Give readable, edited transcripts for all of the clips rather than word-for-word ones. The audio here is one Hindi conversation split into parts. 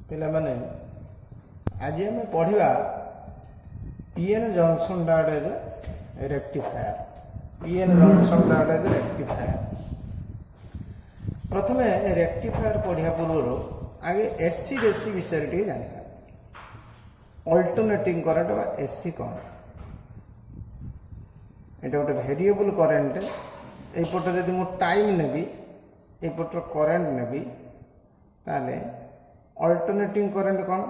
ପିଲାମାନେ ଆଜି ଆମେ ପଢ଼ିବା ପିଏନ୍ ଜଂକ୍ସନ୍ ଡାୟୋଡେଜ୍ ରେକ୍ଟିଫାୟାର। ପିଏନ୍ ଜଂକ୍ସନ୍ ଡାୟୋଡେଜ୍ ରେକ୍ଟିଫାୟାର। ପ୍ରଥମେ ରେକ୍ଟିଫାୟାର ପଢ଼ିବା ପୂର୍ବରୁ ଆଗେ ଏସି ଡିସି ବିଷୟରେ ଟିକେ ଜାଣିବା। ଅଲ୍ଟରନେଟିଂ କରେଣ୍ଟ ବା ଏସି କ'ଣ? এটা ଗୋଟେ ଭେରିଏବଲ୍ କରେଣ୍ଟ। এইପଟେ ଯଦି ମୁଁ ଟାଇମ୍ ନେବି, এইପଟର କରେଣ୍ଟ ନେବି, ତାହେଲେ ଅଲ୍ଟରନେଟିଂ କରେଣ୍ଟ କ'ଣ?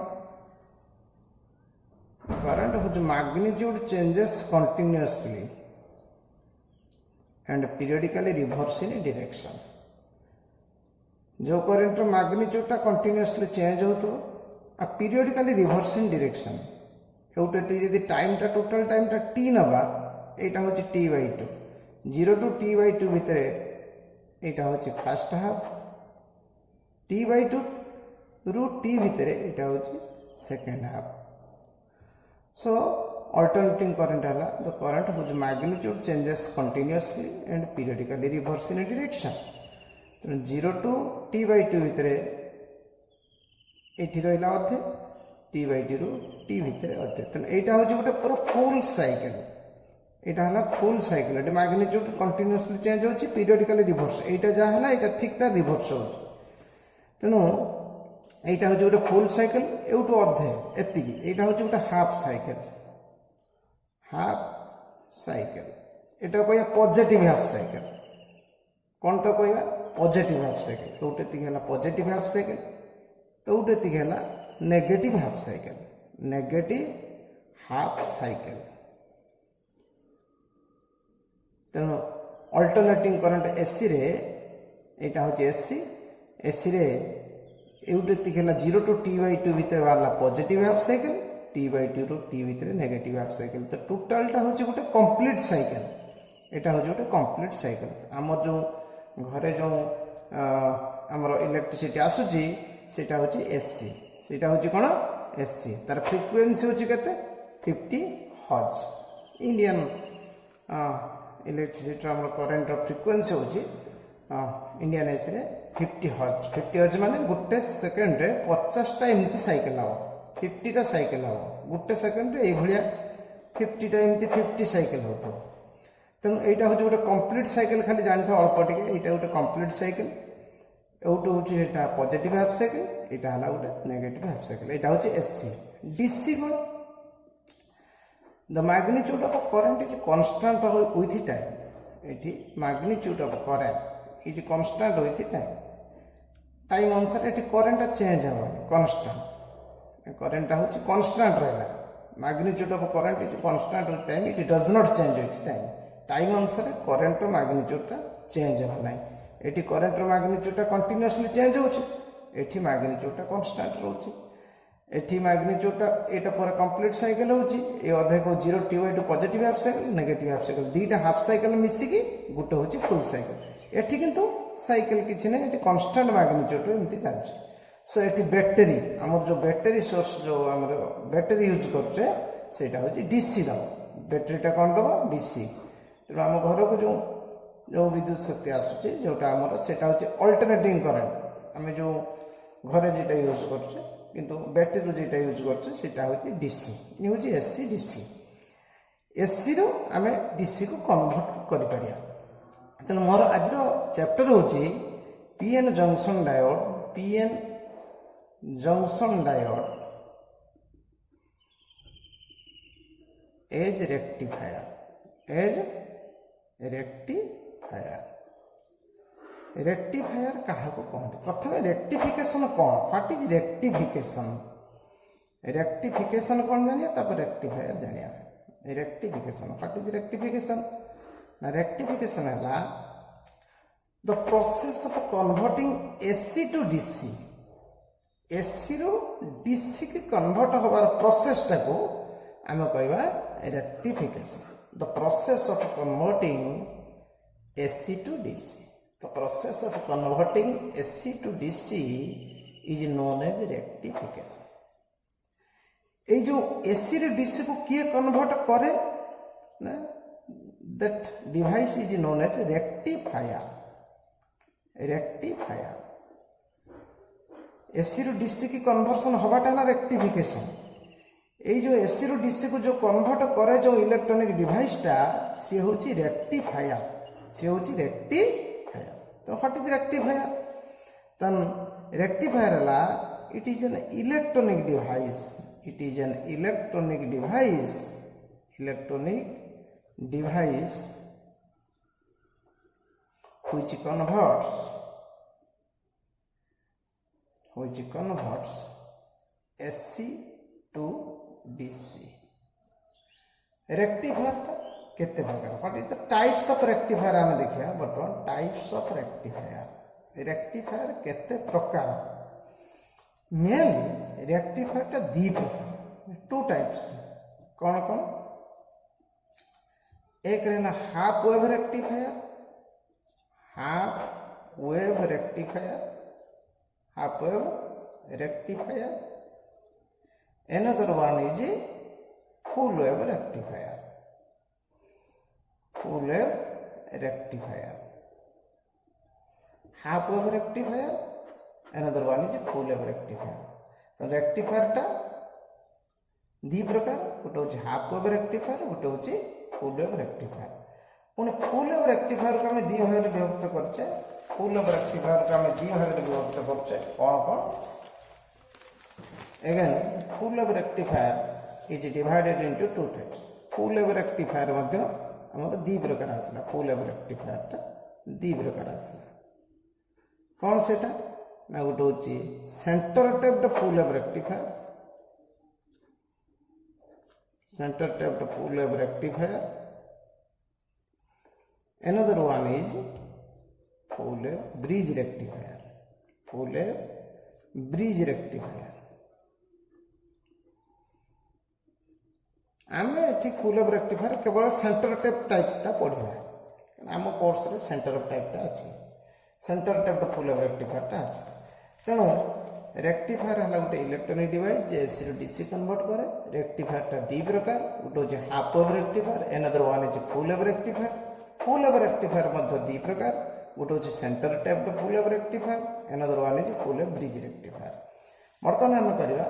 କରେଣ୍ଟ ହେଉଛି magnitude changes continuously and periodically reverse in direction. जो करेंट मैग्निट्यूडटा कंटिन्यूअसली चेंज होतो आ पीरियडिकली रिवर्स इन डायरेक्शन। एउटे यदि टाइमटा टोटल टाइमटा टी नबा, एटा होची T by 2, 0 to T by 2 भितर एटा होची फर्स्ट हाफ, टी बाय 2 रु टी भितर एटा होची सेकंड हाफ। सो alternating current है the current whose magnitude changes continuously and periodically reverse in a direction। 0 to t by 2 भितर एठी रहिला अधे, t by 2 रु t भितर अधे। तो एटा होची गोटे पूरा फुल साइकिल। एटा हला फुल साइकिल। एटा मैग्निट्यूड कंटीन्यूअसली चेंज होची, पीरियडिकली रिवर्स। एटा जा हला एटा ठीक ता रिवर्स होची। तेनो एटा होची गोटे फुल साइकिल, एउटो अधे एतिकी। एटा होची गोटे हाफ साइकिल। हाफ साइकिल एटा कहया पॉजिटिव हाफ साइकिल। कौन तो कहया पॉजिटिव हाफ साइकिल। एउटे तिक हला पॉजिटिव हाफ साइकिल, एउटे तिक हला negative half cycle. Negative half cycle. तेणु अल्टरनेटिंग करंट एसी रे एटा होची एसी। एसी रे एउटे तिक हला 0 टू टी बाय 2 भितर वाला positive half cycle, T by 2 रु टी भितर नेगेटिव हाफ साइकिल। तो टोटालटा होची गोटे कंप्लीट साइकिल। एटा होची गोटे कंप्लीट साइकिल। हमर जो घरे जो हमर इलेक्ट्रिसिटी आसुची सेटा होची एसी। सेटा होची कोन एसी। तार फ्रीक्वेंसी होची केते 50 हर्ट्ज। इंडियन इलेक्ट्रिसिटी हमर करंट फ्रीक्वेंसी होची इंडियन एसी रे 50 हर्ट्ज। 50 हर्ट्ज माने गुटे सेकंड रे 50 टा एमती साइकिल आव। 50 टा साइकिल हम गोटे सेकेंड रे भाया 50 टा एमती 50 साइकिल होतो। तेणु यहाँ हूँ गोटे कंप्लीट साइकिल। खाली जानी था अल्प टे यहाँ गोटे कंप्लीट साइकिल। एउटू हूँ पॉजिटिव हाफ साइकिल, यहाँ है गोटे नेगेटिव हाफ साइकिल। यहाँ हूँ एसी। डीसी कौन? The magnitude of current is constant with time. ये magnitude of current is constant with time. Time अनुसार ये करंट चेंज हम कांस्टेंट। करंट होची कांस्टेंट रहला। Magnitude of current is constant with time. It does not change with time. Time अनुसार करंट रो मैग्निट्यूडटा चेंज हो नाही। एठी करंट रो मैग्निट्यूडटा कंटीन्यूअसली चेंज होची, एठी मैग्निट्यूडटा कांस्टेंट रहउची। एठी मैग्निट्यूडटा एटा पूरा कंप्लीट साइकिल होची। ए अधे को 0 T by 2 positive half cycle, negative half cycle. दीटा हाफ साइकिल मिसी की गुटे होची फुल साइकिल। एठी किंतु साइकिल किछि नै, एठी कांस्टेंट मैग्निट्यूड रो एमती जाउची। सो ये बैटेरी आमर जो बैटेरी सोर्स जो आम बैटेरी यूज करते सेटा हूँ डीसी दब। बैटेरीटा कौन दब डीसी। तेणु आम घर को जो जो विद्युत शक्ति आसूचे जोटा आमर सेटा हूँ अल्टरनेटिंग करंट। आम जो घरे जेटा यूज करछे किंतु बैटेरी जेटा यूज करछे सेटा हूँ डीसी। ये हूँ एसी डीसी। एसी रो आम डीसी को कन्वर्ट कर पारिया। तेणु मोर आज चैप्टर हूँ PN junction diode. PN junction diode as rectifier. As rectifier. Rectifier कहा को कहते? प्रथम रेक्टिफिकेशन कौन? What is rectification? रेक्टिफिकेशन कौन जानिया, तापर रेक्टिफायर जानिया। Rectification what is rectification? ना रेक्टिफिकेशन है the process of converting AC to DC. AC रो डीसी की कन्वर्ट होबार प्रोसेस टाको आम कहवा rectification. The process of converting AC to DC. The process of converting AC to DC is known as rectification. ये जो एसी रे डीसी को किए कन्वर्ट करे ना, that device is known as rectifier. Rectifier AC रु डीसी की कन्वर्सन हवाटा है रेक्टिफिकेशन। ये जो एसी रु डीसी को जो कन्वर्ट करे जो इलेक्ट्रोनिक डिवाइसटा सी हूँ रेक्टिफायर, सी हूँ रेक्टिफायर। तो what is rectifier? then rectifier la it is an electronic device, it is an electronic device which converts AC to DC। Rectifier केते प्रकार, what is the types of rectifier आमे देखिया बर्तमान टाइप्स ऑफ रेक्टिफायर। रेक्टिफायर केते प्रकार, मेनली रेक्टिफायर टा दी प्रकार, टू टाइप्स। कौन कौन? एक रहना half wave rectifier, half wave rectifier, half wave rectifier. another one is full wave rectifier, full wave rectifier, half wave rectifier, another one is full wave rectifier। तो रेक्टिफायर टा दी प्रकार, गोटे हूँ हाफ वेव रेक्टिफायर, गोटे हूँ फुल वेव रेक्टिफायर। पुणी फुल वेव रेक्टिफायर को आम दी भाग में विभक्त करचे, फुल वेव रेक्टिफायर को आम दी भाग में विभक्त करचे। कौन कौन? again full wave rectifier is divided into two types। full wave rectifier मध्य हमर दी प्रकार आसला, full wave rectifier टा दी प्रकार आसला। कौन सेटा ना गोटे होची centre taped full wave rectifier, centre taped full wave rectifier. another one is full wave bridge rectifier, full wave bridge rectifier। आम ये फुल वेव रेक्टिफायर केवल सेंटर टेप टाइपटा पढ़ा, आम कोर्स रे सेंटर टाइपटा अच्छी, सेंटर टेप फुल वेव रेक्टिफायरटा अच्छी। तेणु रेक्टिफायर है गोटे इलेक्ट्रोनिक डिवाइस जे एसी रु डीसी कन्वर्ट करे। रेक्टिफायरटा दी प्रकार, गोटे हूँ half wave rectifier, another one is full wave rectifier. Full wave rectifier मध्य दी प्रकार, गोटे हूँ centre tap full wave rectifier, another one is full wave bridge rectifier. बर्तमान आम करवा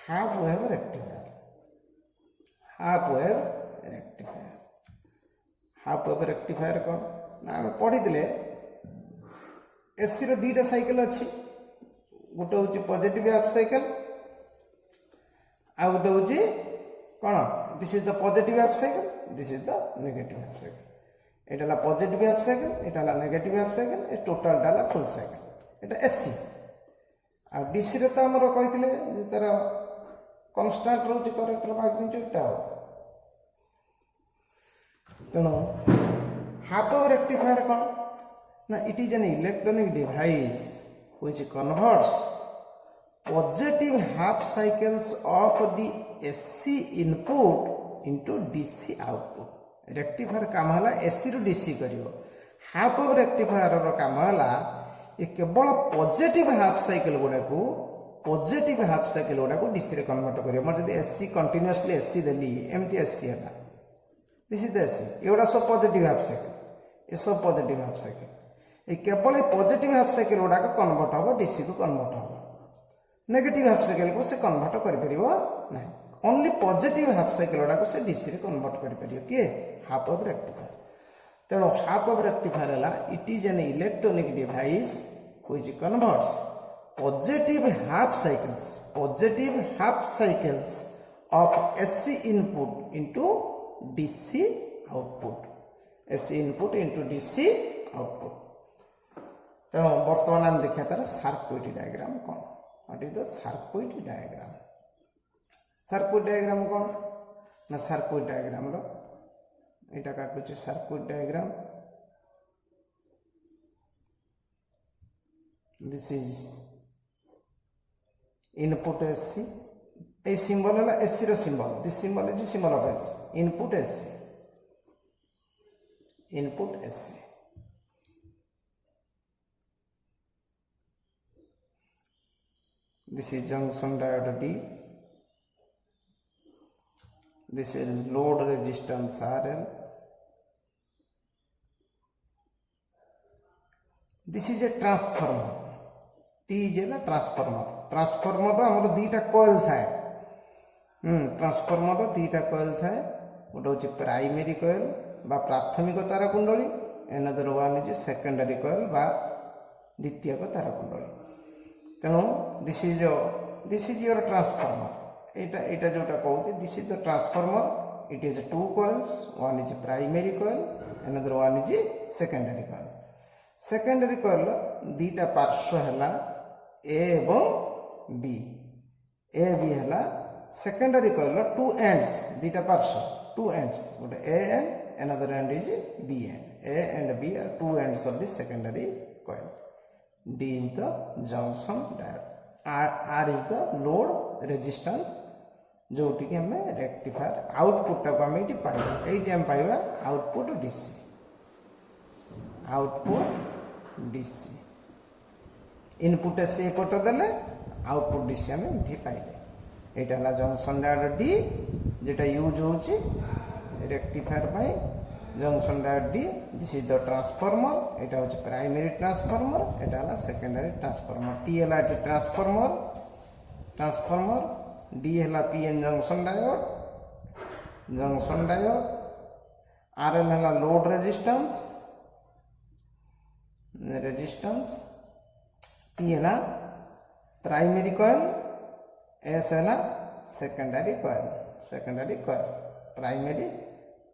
half wave rectifier, half wave rectifier. Half wave rectifier कौन ना आम पढ़ी एसी रो दीटा साइकिल अच्छी, गोटे हूँ पॉजिटिव हाफ साइकिल, आ गोटे हूँ कौन this is the positive half cycle, this is the negative half cycle. Etah positive half cycle, Etah negative half cycle, A total टा फुल साइकिल। एटा एसी आ डीसी रे तो आमर कही तार कन्स्टांट रोचे करेक्टर मैग्नीट्यूड। तेणु हाफ वेव रेक्टिफायर कौन ना it is an electronic device which converts positive half cycles of the AC input into DC output. Rectifier काम है एसी रु डीसी करियो, हाफ वेव रेक्टिफायर रो काम है ये केवल पॉजिटिव हाफ साइकिल गुड़ा को, पॉजिटिव हाफ साइकिल गुड़ा को डीसी रे कन्वर्ट करियो। मोर जदी एसी कंटीन्यूअसली एसी देली एमती एसी है, दिस इज द एसी, एगुड़ा सब पॉजिटिव हाफ साइकिल, ये सब पॉजिटिव हाफ साइकिल। ये केवल पॉजिटिव हाफ साइकिल गुड़ा कन्वर्ट हम डीसी को कन्वर्ट हम, नेगेटिव हाफ साइकिल को से कन्वर्ट कर परिबो नहीं, ओनली पॉजिटिव हाफ साइकिल गुड़ा को से डीसी रे कन्वर्ट कर परियो किए हाफ वेव रेक्टिफायर। तेणु हाफ वेव रेक्टिफायर है it is an electronic device which converts positive half cycles of AC input into DC output, AC input into DC output. तेणु बर्तमान आम देखिए तार सर्किट डायग्राम कौन, what is the circuit diagram. Circuit diagram कौन ना सर्किट डायग्राम रो एटा काटुचे circuit diagram. This is input AC, a symbol है एसी रो symbol, this symbol is symbol of AC, input AC, input AC. This is junction diode D, this is load resistance RL, this is a transformer, T is है ट्रांसफॉर्मर ट्रांसफॉर्मर आमर दुईटा कॉइल थाए ट्रांसफॉर्मर दुईटा कॉइल थाए गोटे हूँ प्राइमरी कॉइल बा प्राथमिक तार कुंडली another one is secondary coil बा द्वितीयक तार कुंडली तेणु दिस इज योर ट्रांसफॉर्मर एटा जोटा कहूँ this is the transformer it is two coils one is primary coil another one is secondary coil secondary coil दीटा पार्श्व है ए एवं बी ए बी है सेकेंडरी कॉइल टू एंड्स दीटा पार्श्व टू एंड्स गोटे A end another end is B end A and B are two ends of the secondary coil D is the junction diode R is the load resistance जोटि कि हमें रेक्टिफायर आउटपुट टाक आम ये पाइबा output DC output DC input AC एपट देले आउटपुट डीसी आम ये पाइले यहाँ है जंक्शन डायोड डी जेटा यूज होची रेक्टिफायर पाई junction diode D this is the transformer यहाँ हूँ प्राइमरी ट्रांसफॉर्मर यहाँ है सेकेंडरी ट्रांसफॉर्मर टी है ट्रांसफॉर्मर ट्रांसफॉर्मर डी है PN junction diode R L है लोड रेजिस्टेंस पी है प्राइमरी कॉइल एस है सेकेंडरी कॉइल प्राइमरी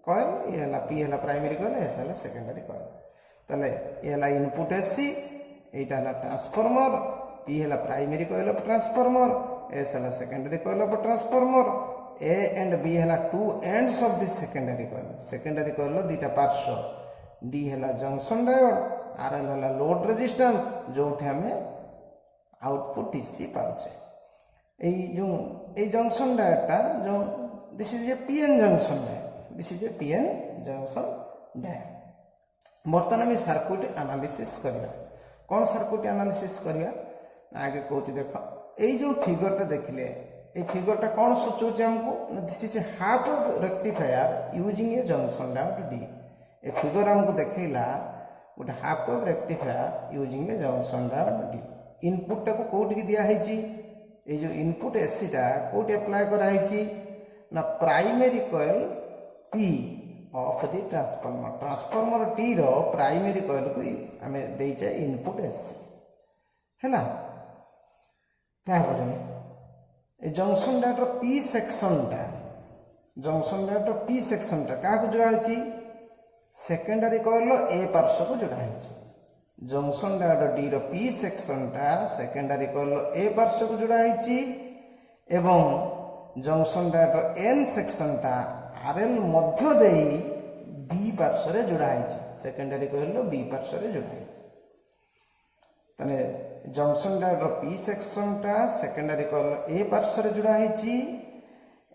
कॉइल ये पी है प्राइमरी कॉइल एस है सेकेंडरी कॉइल ताले ये है इनपुट एसी यहाँ है ट्रांसफॉर्मर पी है primary coil of transformer S है secondary coil of transformer A and B है two ends of the secondary coil दुईटा पार्श्व डी है जंक्शन डायोड आर एल है लोड रेजिस्टेंस जो आम आउटपुट डीसी पाचे जो जंक्शन डायोडटा जो this is a PN junction diode this is a PN junction diode बर्तमान आम सर्किट एनालिसिस करवा कौन सर्किट एनालिसिस करवा आगे कहूँ देख ये जो फिगरटा देखिले ये फिगरटा कौन सूचौचे आमको this is A half of rectifier using a junction diode D a figure आमको देखला गोटे half of rectifier using a junction diode D input टाको कोठी दिया ये जो इनपुट एसी टा कोठी अप्लाई कराई ना primary coil P of the transformer T रो प्राइमरी कॉइल को आम देचे इनपुट एसी है जंक्शन डायोड पी सेक्शन टा क्या जोड़ा होची सेकेंडरी कॉइल ए पार्श्व को जोड़ा होची जंक्शन डायोड डी रो पी सेक्शन टा सेकेंडरी कॉइल ए पार्श्व को जोड़ा होची एवं जंक्शन डायोड एन सेक्शन टा आरएल मध्य देई बी पार्श्व रे जोड़ा होची सेकेंडरी कॉइल रो बी पार्श्व रे जोड़ा होची तने जंक्शन डायोड पी सेक्शन टा सेकेंडरी कॉइल ए पार्श्व रे जोड़ा होची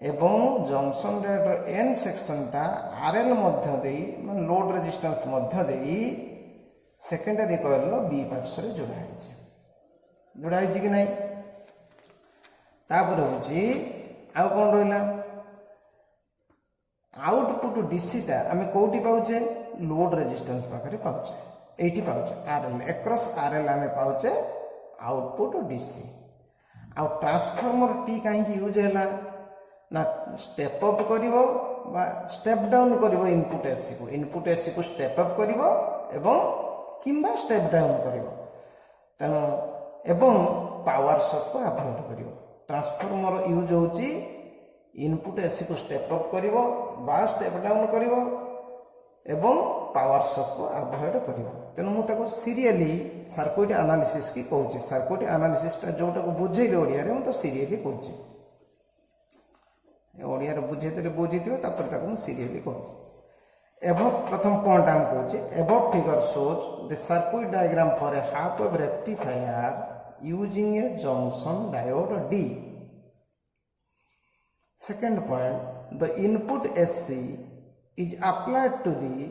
एवं जंक्शन डायोड एन सेक्शन टा आरएल मध्य देई मान लोड रेजिस्टेंस मध्य देई सेकेंडरी कॉइल बी पार्श्व रे जोड़ा होची कि नहीं तापर होची आउ कोन रहला आउटपुट डीसी टा आमे कोठी पाउचे लोड रेजिस्टेंस पाखरे पाउचे एटी पाउचे आरएल एक्रॉस आरएल आमे पाउचे आउटपुट डीसी आ ट्रांसफॉर्मर टी काहे यूज हैला ना स्टेप अप करिवो बा स्टेप डाउन करिवो इनपुट एसी को स्टेप अप करिवो एवं किंबा स्टेप डाउन करिवो तेणु एवं पावर शॉक को अवॉइड करिवो ट्रांसफॉर्मर यूज होची इनपुट एसी को स्टेप अप करिवो बा स्टेप डाउन करिवो एवं पावर शॉक को अवॉइड करिवो तेणु मु ताको सीरियली सर्किट एनालिसिस की कहूची सर्किट एनालिसिस जोटा को बुझे ओडिया रे मु तो सीरियली कहूची ओडिया रे बुझेते बुझीथिबो तापर ताको मु सीरियली कहूची एबव प्रथम पॉइंट आम कहूची above figure shows the circuit diagram for a half wave rectifier using a junction diode D second point the input SC is applied to the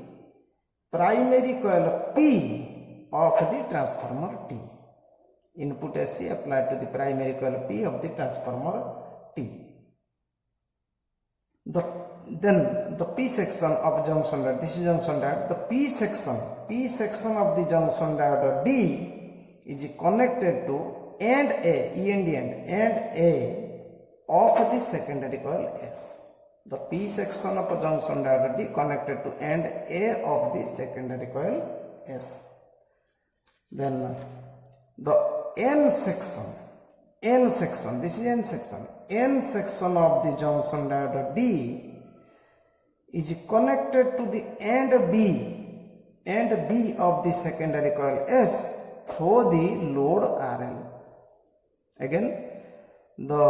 primary coil P of the transformer T input SC applied to the primary coil P of the transformer T then the P section of junction diode this is junction diode the P section of the junction diode D is connected to end A, end A of the secondary coil S. The P section of junction diode D connected to end A of the secondary coil S. Then the N section, this is N section of the junction diode D is connected to the end B of the secondary coil S through the load RL. Again, the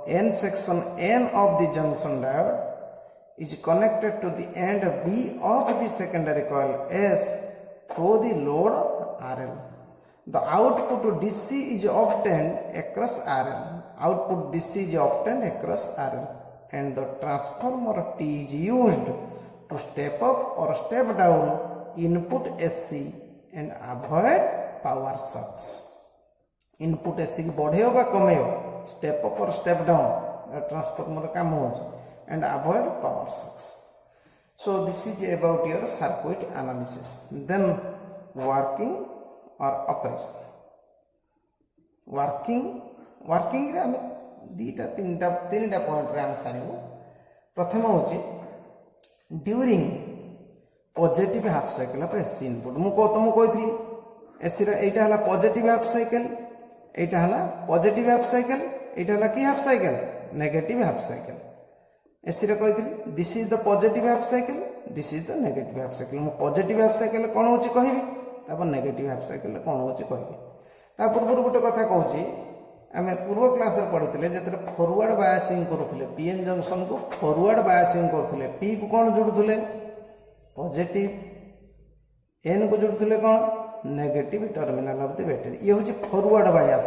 N section N of the junction diode is connected to the end B of the secondary coil S through the load RL. The output DC is obtained across RL. And the transformer T is used to step up or step down input SC and avoid power shocks. Input SC की बढ़ेओ बा कमेओ, step up or step down transformer काम होଉଛି and avoid power shocks. So this is about your circuit analysis. Then working or operation. Working रे हम दीटा तीनटा पॉइंट रे हम सारिबो. प्रथम होछि during positive half cycle of AC input. मु कहथि एसी रे एटा हला पॉजिटिव हाफ साइकिल, एटा हला पॉजिटिव हाफ साइकिल, एटा हला की half cycle negative half cycle. AC रे कहथि this is the positive half cycle, this is the negative half cycle. मु पॉजिटिव हाफ साइकिल कोन होछि कहिबी, तापर नेगेटिव हाफ साइकिल कोन होछि कहिबी. ता पूर्व गोटे कथा कहूछि, आम पूर्व क्लास पढ़ी जो फॉरवर्ड बायसिंग करुले पीएन जंक्शन को फॉरवर्ड बायसिंग करुले पी को कौन जोड़ुले पॉजिटिव, एन को जोड़ुले कौन negative terminal of the battery. ये हूँ फॉरवर्ड बायस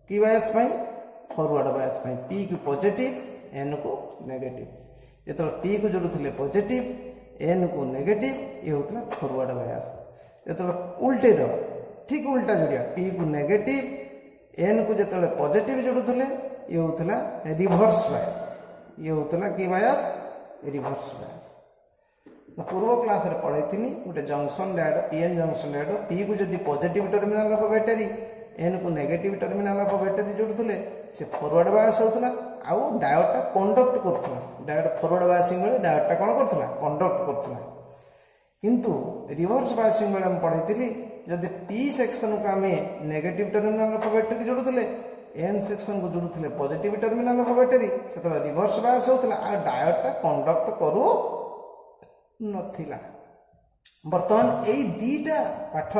की बायस फॉरवर्ड बायस पी को पॉजिटिव एन को नेगेटिव. जो पी को जोड़ुले पॉजिटिव एन को नेगेटिव ये होता फॉरवर्ड बायस. जो उल्टे दवा ठीक उल्टा जोड़िया पी को नेगेटिव एन को जो पॉजिटिव जोड़ुले ये होता रिवर्स बायस. ये होता कि बायस रिवर्स बायस. पूर्व क्लास रे पढ़ाई गोटे junction diode PN junction diode P को जब positive terminal of battery N को नेगेटिव टर्मिनाल ऑफ बैटरी जोड़ुले से फॉरवर्ड बायस होता आउ डायोडटा कंडक्ट करथला. डायोड फॉरवर्ड बायसिंग बेले डायोडटा कोन करथला कंडक्ट करथला. किंतु रिवर्स बायसिंग बेले हम पढ़ाई जदि पी सेक्शन को आम नेगेटिव टर्मिनाल ऑफ बैटरी जोड़ुले एन सेक्शन को जोड़ुले पॉजिटिव टर्मिनाल ऑफ बैटरी से रिवर्स बायस होता आ डायोडटा कंडक्ट करू नथिला. बर्तमान यही दीटा पाठ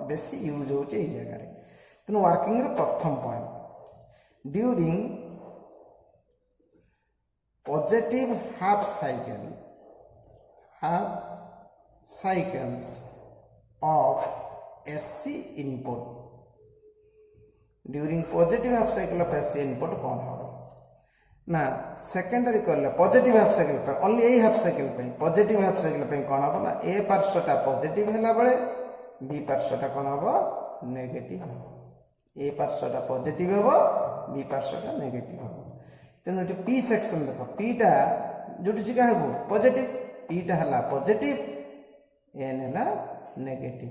बेसी यूज होचे एई जगह रे. तेनु वर्किंग रे प्रथम point during positive half cycles of SC input. During positive half cycle of SC input कौन होगा ना secondary coil positive half cycle पे ओनली ए हाफ साइकिल पे पॉजिटिव हाफ साइकिल पे कौन होगा ना ए पार्श्वटा पॉजिटिव हैला बेले बी पार्श्वटा कौन होगा नेगेटिव होगा. ए पार्श्वटा पॉजिटिव होगा बी पार्श्वटा नेगेटिव होगा. तेणु ये पी सेक्शन देख पीटा जोटी क्या हो पॉजिटिव पीटा हैला पॉजिटिव एन हैला नेगेटिव.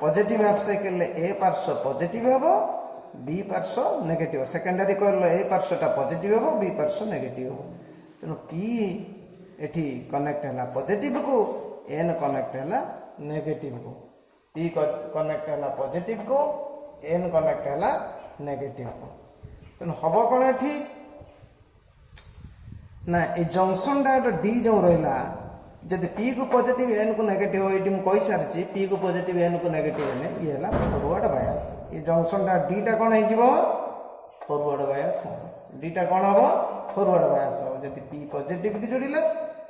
पॉजिटिव हाफ साइकिल ए पार्श्व पॉजिटिव होबो बी पार्श्व नेगेटिव. सेकेंडरी कॉइल ए पार्श्वटा पॉजिटिव होबो बी पार्श्व नेगेटिव होबो. तेणु पी एठी कनेक्ट हैला पॉजिटिव को एन कनेक्ट हैला नेगेटिव को. पी कनेक्ट हैला पॉजिटिव को एन कनेक्ट हैला नेगेटिव को. तेणु हबो कोन एठी ना ए जंक्शन डायोड डी जो रहिला जब पी को पॉजिटिव एन को नेगेटिव ये कही सारी पी को पॉजिटिव एन को नेगेटिव ये है फॉरवर्ड बायस. ये जंक्शन डीटा कौन हो फॉरवर्ड बायस. डीटा कौन हम फॉरवर्ड बायस हम जब पी पॉजिटिव की जोड़िले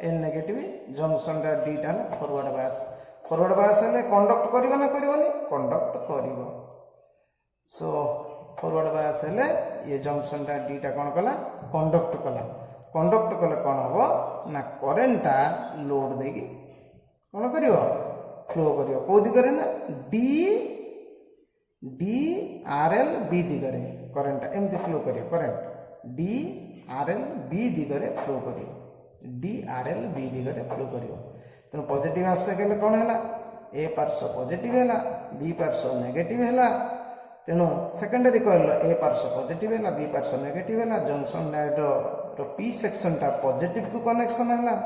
एन नेगेटिव जंक्शन डीटा है फॉरवर्ड बायस. फॉरवर्ड बायस है कंडक्ट कर ना करनी कंडक्ट कर. सो फॉरवर्ड बायस है ये जंक्शन डीटा कौन कला कंडक्ट कला. कंडक्ट कले कौन हम ना करेन्टा लोड देगी कौन कर फ्लो कर कौ दिगरे ना D D R L B दिगरे करेन्टा एमती फ्लो कर current D R L B दिगरे फ्लो कर डी आर एल बी दिगरे फ्लो कर. तेणु पॉजिटिव हाफ साइकिल कौन है ए पार्श्व पॉजिटिव है बी पार्श्व नेगेटिव है तेणु सेकेंडरी कॉइल ए पार्श्व पॉजिटिव है बी पार्श्व नेगेटिव है जंक्शन डायोड रो पी सेक्शन टा पॉजिटिव को कनेक्शन है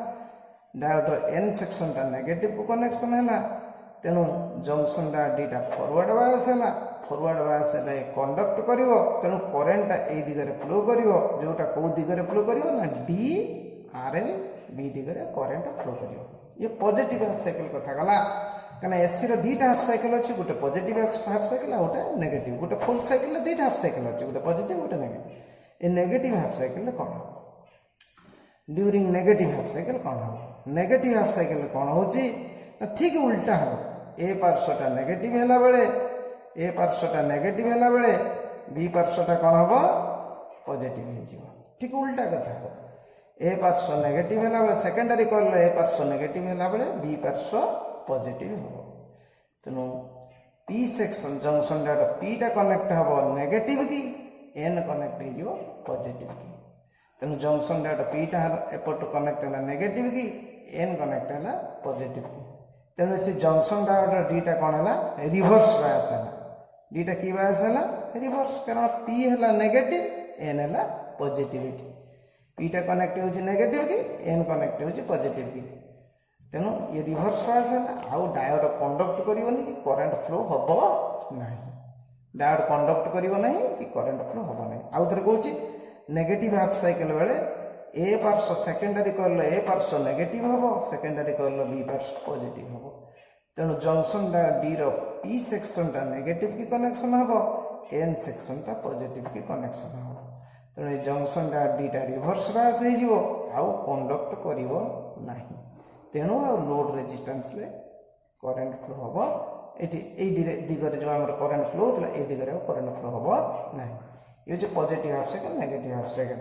डायोड रो एन सेक्शन टा नेगेटिव को कनेक्शन है तेणु जंक्शन डायोड डीटा फॉरवर्ड बायस है फॉरवर्ड बायस है कंडक्ट करिवो तेणु करेंट ए दिगरे फ्लो करिवो जोटा को दिगरे फ्लो करिवो ना डी आर एल बी दिगरे करेंट फ्लो करिवो ये पॉजिटिव हाफ साइकिल कथा गला कना एसी रो दीटा हाफ साइकिल अछि गोटे पॉजिटिव हाफ साइकिल आ गोटे नेगेटिव गोटे फुल साइकिल रे दीटा हाफ साइकिल अछि गोटे पॉजिटिव गोटे नेगेटिव ए नेगेटिव हाफ साइकिल रे कोन ड्यूरिंग नेगेटिव हाफ साइकिल कोन हो नेगेटिव हाफ साइकिल कोन होची ना ठीक उल्टा हो ए पार्श्वटा नेगेटिव हैला बेले ए पार्श्वटा नेगेटिव हैला बेले बी पार्श्वटा कोन हो पॉजिटिव हो जिवो ठीक उल्टा कथा हो ए पार्श्व नेगेटिव हैला बेले सेकेंडरी कॉइल ए पार्श्व नेगेटिव हैला बेले बी पार्श्व पॉजिटिव हो तेणु P section junction diode P टा कनेक्ट हो नेगेटिव की एन कनेक्ट हो पॉजिटिव की तेणु जंक्शन डायोड पी टा एपट कनेक्ट है नेगेटिव की एन कनेक्ट है पॉजिटिव की तेणु से जंक्शन डायोड डीटा कौन है रिवर्स बायस है डीटा की बायस है रिवर्स कारण पी है नेगेटिव एन है पॉजिटिविटी पीटा कनेक्ट हो नेगेटिव की एन कनेक्ट हो पॉजिटिव की तेणु ये रिवर्स बायस है आउ डायोड कंडक्ट करिवनी कि करंट फ्लो हबो नाही डायोड कंडक्ट करिवो नाही कि करंट फ्लो हबो नाही आउ थरे कहूची नेगेटिव हाफ साइकिल बेले ए पार्श्व सेकेंडरी कॉइल ए पार्श्व नेगेटिव हबो सेकेंडरी कॉइल बी पार्श्व पॉजिटिव हबो तेणु जंक्शन डायोड डी रो पी सेक्शन टा नेगेटिव की कनेक्शन हबो एन सेक्शन टा पॉजिटिव की कनेक्शन हबो तेणु जंक्शन डायोड डी टा रिवर्स बायस हे जिवो आउ कंडक्ट करिवो नाही तेणु आ लोड रेजिस्टेंस ले करंट फ्लो हबो एठी ए दिगरे जो हमर करंट फ्लो होतला ए दिगरे करंट फ्लो हबो नाही ये जो positive half cycle negative half cycle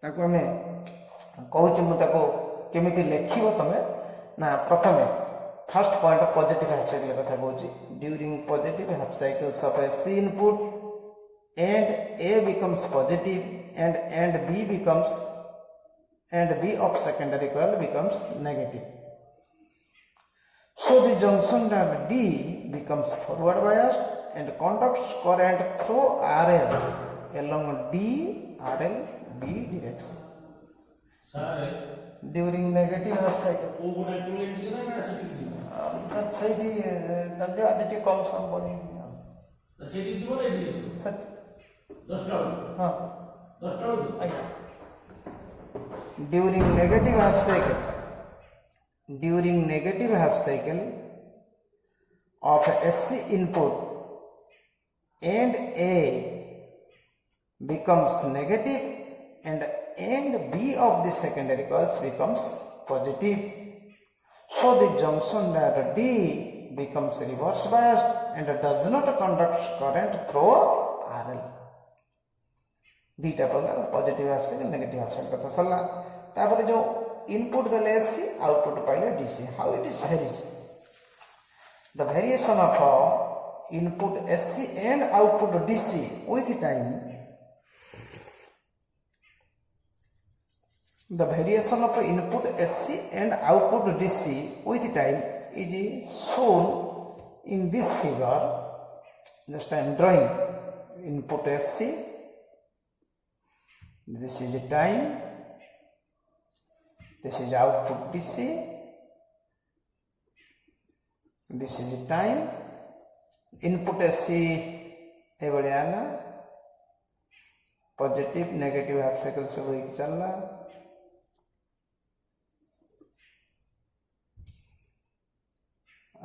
ताको हमें कहूँ मु ताको केमिति लेखिबो तमे ना प्रथमे first point positive half cycle कथा कहूँ during positive half cycles of A C input and A becomes positive and B becomes and B of secondary coil becomes negative. So the junction diode D becomes forward biased and conducts current through RL along D RL B direction. Sir, during negative half cycle. ସେଇଠି ତାହେଲେ ଆଜି ଟିକେ କମ୍ ସମ ବନେଇବି ସେଇଠି ଯିବ ନା ଏଠି 10ଟା ହଁ 10ଟା ଆଜ୍ଞା during negative half cycle of SC input and A becomes negative and B of the secondary coils becomes positive. So the junction diode D becomes reverse biased and does not conduct current through RL. दीटा पगला positive half cycle negative half cycle कथा सरला तापर जो इनपुट देले एसी आउटपुट पाइले DC how it is varies the variation of input AC and output DC with time the variation of input SC and output DC with time is shown in this figure. Just I am drawing input SC, this is time, this is output DC, this is time, input SC एवढ्याला पॉजिटिव नेगेटिव हाफ साइकिल सब एक चलला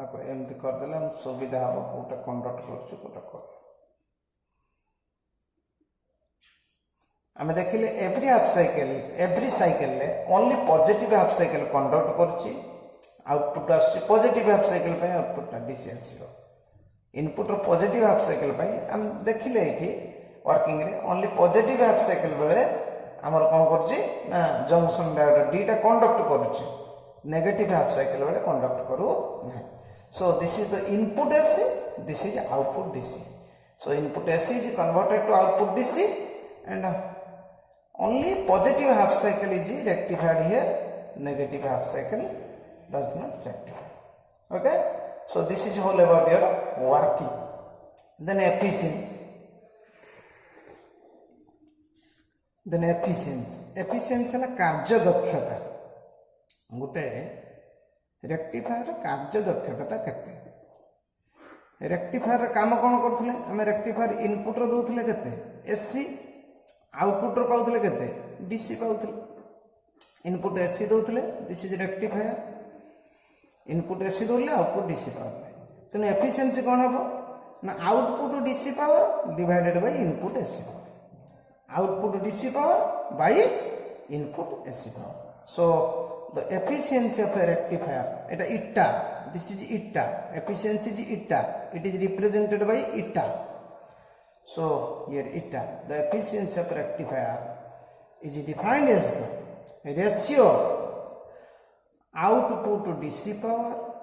आप एमती करदेले हम सुविधा हम कोटा कंडक्ट करछु कोटा कर हमें देखिले एवरी साइकिल ले only positive half cycle conduct करछि आउटपुट आछि पॉजिटिव हाफ साइकिल पे आउटपुट डीसी आसीबो इनपुट रो पॉजिटिव हाफ साइकिल पे हम देखिले एठी वर्किंग रे ओनली पॉजिटिव हाफ साइकिल बेले हमर कोन करछि ना जंक्शन डायोड डीटा कंडक्ट करछि नेगेटिव हाफ साइकिल बेले कंडक्ट करू नै. So this is the input AC, this is output DC. So input AC is converted to output DC and only positive half cycle is rectified here, negative half cycle does not rectify. Okay. So this is all about your working. Then efficiency. Then efficiency है कार्य दक्षता गोटे रेक्टिफायर कार्य दक्षता केते रेक्टिफायर काम कौन करथिले हमें रेक्टिफायर इनपुट रो दोथिले केते एसी आउटपुट रो पाउथिले केते डीसी पाउथिले इनपुट एसी दोथिले this is rectifier input AC दोले आउटपुट डीसी पाउथिले तने एफिशिएंसी कौन हबो ना output DC power divided by input AC power output DC power by input AC power. So the efficiency of a rectifier, it is eta. This is eta. Efficiency is eta. It is represented by eta. So here eta. The efficiency of a rectifier is defined as the ratio output DC power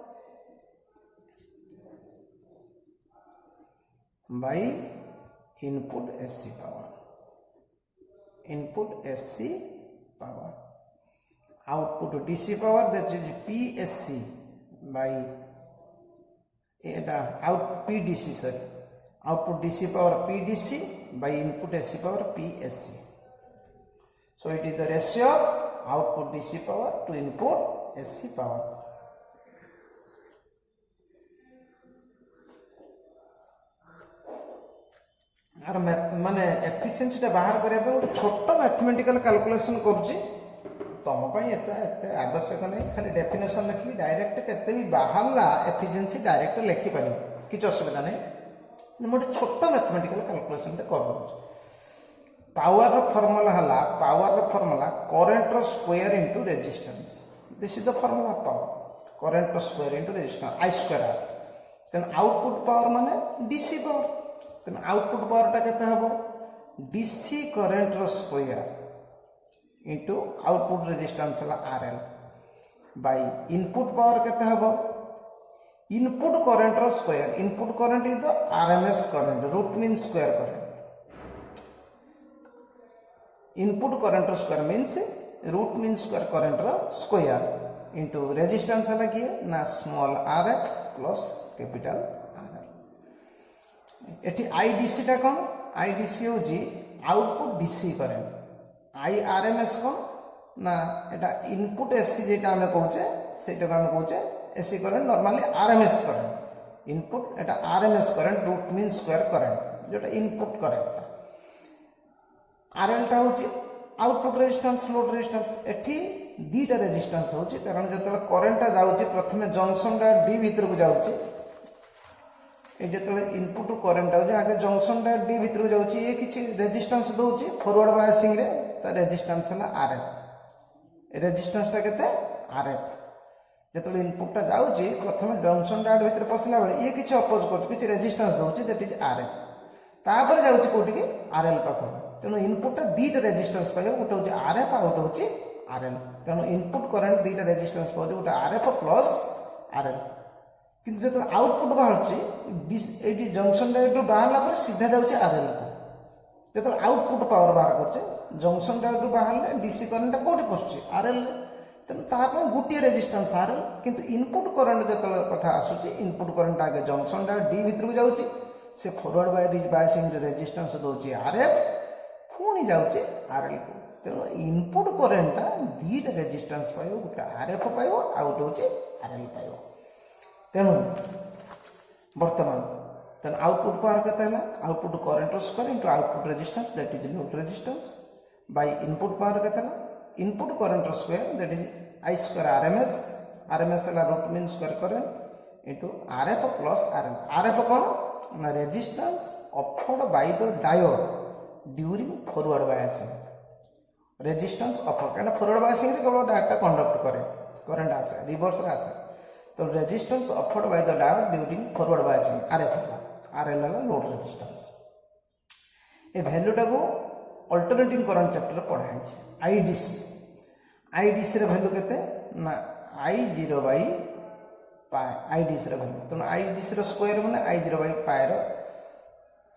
by input AC power. Input SC power, output DC power, that is PSC by PDC, sorry, output DC power PDC by input SC power PSC. So it is the ratio of output DC power to input SC power. आर माने एफिशिएंसी टा बाहर करबे गोटे छोट मैथमेटिकल कैलकुलेशन करूची तुम पई एते आवश्यक नहीं खाली डेफिनेशन लिखी डायरेक्ट केते भी बाहरला एफिशिएंसी डायरेक्ट लिखि पारि किछ असुविधा नहीं मोटे छोट मैथमेटिकल कैलकुलेशन टा कर दउची पावर रो फार्मूला करंट रो square into resistance this is the formula of power current रो square into resistance I square R then output power माने डीसी पावर तेना आउटपुट पावर टा केते हबो डीसी करंट रो स्क्वायर इनटू आउटपुट रेजिस्टेंस हला आरएल बाय इनपुट पावर केते हबो इनपुट करंट रो square input current is the RMS current root mean square current input current रो square means root mean square current रो स्क्वायर इनटू रेजिस्टेंस हला कि ना स्मॉल आरएफ प्लस कैपिटल एटी आईडीसी टा कौन आईडीसी होजी आउटपुट डीसी करंट आईआरएमएस कौन ना एटा इनपुट एसी जेटा हमें कहूचे सेटा हमें कहूचे AC current normally RMS current input एटा RMS current root mean square current जोटा इनपुट करंट आरएल टा होची आउटपुट रेजिस्टेंस लोड रेजिस्टेंस एठी दीटा रेजिस्टेंस होची कारण जतले करंट टा जाउची प्रथमे जंक्शन टा डी भीतर को जाउची ए जतले इनपुट करंट आउची आगे जंक्शन टा डी भीतर को जाउची ये किछि रेजिस्टेंस दोउची फॉरवर्ड बायसिंग रे ता रेजिस्टेंस हला आरएफ रेजिस्टेंस टा केते आरएफ जतले इनपुट टा जाउची प्रथमे जंक्शन टा भीतर पसला बेले ये किछि अपोज करछ किछि रेजिस्टेंस दोउची दैट इज आरएफ तापर जाउची कोठी की आरएल पाखो तेनो इनपुट टा दीटा रेजिस्टेंस पाइबो गोटे होची आरएफ आ गोटे होची आरएल तेनो इनपुट करंट दीटा रेजिस्टेंस पाउची गोटे आरएफ प्लस आरएल किंतु जत आउटपुट बाहरची एटी जंक्शन डायरेक्ट बाहरला पर सीधा जाउची आरएल को जत आउटपुट पावर बाहर करचे जंक्शन डायरेक्ट बाहरले डीसी करंट कोठी पसची आरएल तेन ताप गोटे रेजिस्टेंस आरएल किंतु इनपुट करंट जत कथा आसुची इनपुट करंट आगे जंक्शन डायरेक्ट डी भीतर को जाउची से फॉरवर्ड बायसिंग रे रेजिस्टेंस दोची आरएफ पुणी जाउची आरएल को तेनो इनपुट करंट दीटा रेजिस्टेंस पाइबो गोटे आरएफ पाइबो आ गोटे होची आरएल पाइबो तेणु वर्तमान तेन आउटपुट पावर केते हला output current square into output resistance that is load resistance by input power केते हला input current square that is I square RMS RMS हला root mean square current into RF plus RL RF कोन ना resistance offered by the diode during forward biasing resistance offer कहना फॉरवर्ड बायसिंग रे केवल डाटा कंडक्ट करे करंट आसे रिवर्स रे आसे तो resistance offered by the diode during forward biasing RL वाला लोड रेजिस्टेंस ए वैल्यू टा को अल्टरनेटिंग करंट चैप्टर पढ़ाई आईडीसी आईडीसी रे वैल्यू केते ना I0 बाय पाई आईडीसी रे वैल्यू तो आईडीसी रो स्क्वायर माने I0 बाय पाई रो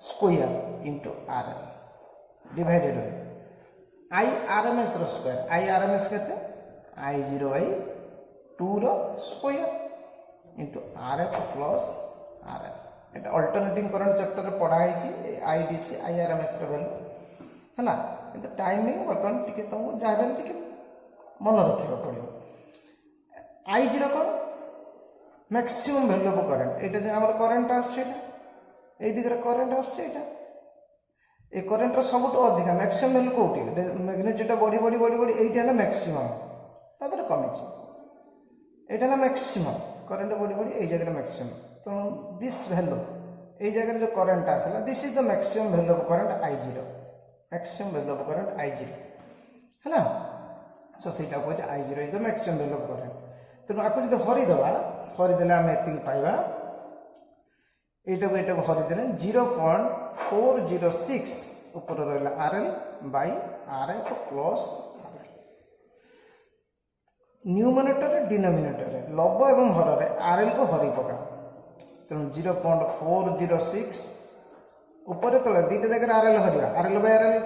square into RL divided by IRMS रो स्क्वायर आईआरएमएस केते I0 बाय 2 रो square into RF plus RL এটা অল্ଟরনেটিং করंट चैप्टर रे पढ़ा है आईडीसी आईआरएमएस रे वैल्यू है किंतु टाइमिंग बर्तमान टिके तुमको जहाँ टिके मन रखा पड़ो आई जीरो कौन मैक्सिमम वैल्यू ऑफ करंट एटा जे हमर करंट आछे ए दिगरे करंट आछे एटा ए करंट रो सबुठ अधिक मैक्सिमम वैल्यू कोठी मैग्नीट्यूड बढ़ी बढ़ी बढ़ी बढ़ी एटा है मैक्सिमम तापर कमी एटा है मैक्सिमम करंट बढ़ी बढ़ी ए जगह मैक्सिमम तो दिस वैल्यू ए जगह जो करंट आसला this is the maximum value of current I zero maximum value of current I zero है सो सेटा कहते I zero is the maximum value of current तेणु आपको जो हरिदेले आम एति पाइबा एटा को हरिदेले 0.406 ऊपर रहा RL by RF plus numerator denominator love एवं हर आरएल को हरि पका तेणु 0.406 ऊपर तले दुईटा जगह आरएल हरिया आरएल बाई आरएल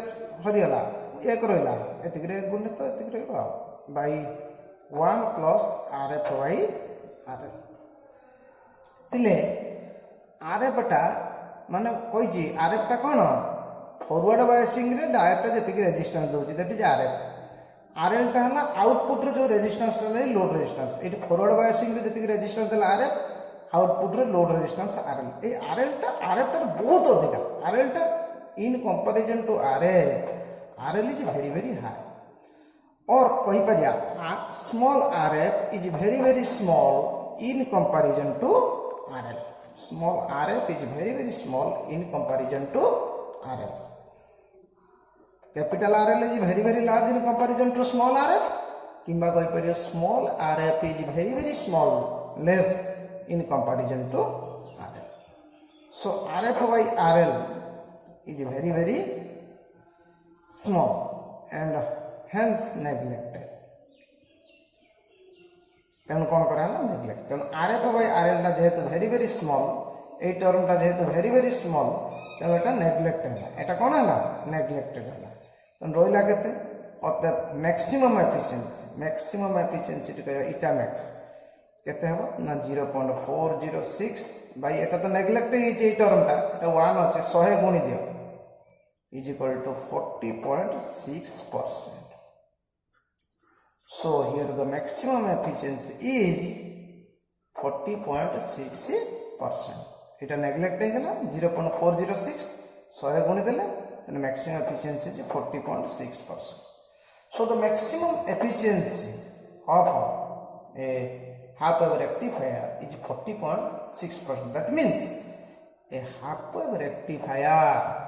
हरिगला एक रहा एतिक गुणे तो एतिक by 1 plus RF by RL तिले आरएफटा माने कही आरएफटा कौन फरवर्ड बायसिंग रे डायरेक्ट जी रेजिस्टेंस दूसरी दैट इज आरएफ आरएलटा है आउटपुट जो रेजिस्टेंस लोड रेजिस्टेंस ये फरवर्ड बायसिंग रे जी रेजिस्टेंस देला आरएफ आउटपुट रे लोड रेजिस्टेंस आरएल ये आरएफटा बहुत अधिक आरएलटा in comparison to RL is very very high और कही पारिया small RF is very very small in comparison to RL small RF is very very small in comparison to RL. Capital RL is very very large in comparison to small RF. किंबा कोई पर small RF is very very small less in comparison to RL. So RF by RL is very very small and hence neglected. तेणु कौन कराला नेग्लेक्ट तेणु आरएफ बाई आरएलटा जेहेतु वेरी वेरी स्मॉल ए टर्मटा जेहेतु वेरी वेरी स्मॉल तेणु एटा नेग्लेक्ट है एटा कौन है नेग्लेक्टेड है तेणु रहा केते अर्थात मैक्सिमम एफिशिएंसी टी कहबा इटा मैक्स केते हबो ना 0.406 बाई एटा तो नेग्लेक्ट है ए टर्मटा एटा 1 अछि 100 गुणी दियो is equal to 40.6%. So here the maximum efficiency is 40.6%. इटा नेग्लेक्ट है 0.406 100 गुणी देले then maximum efficiency is 40.6%. So the maximum efficiency of a half wave rectifier is 40.6%. That means a half wave rectifier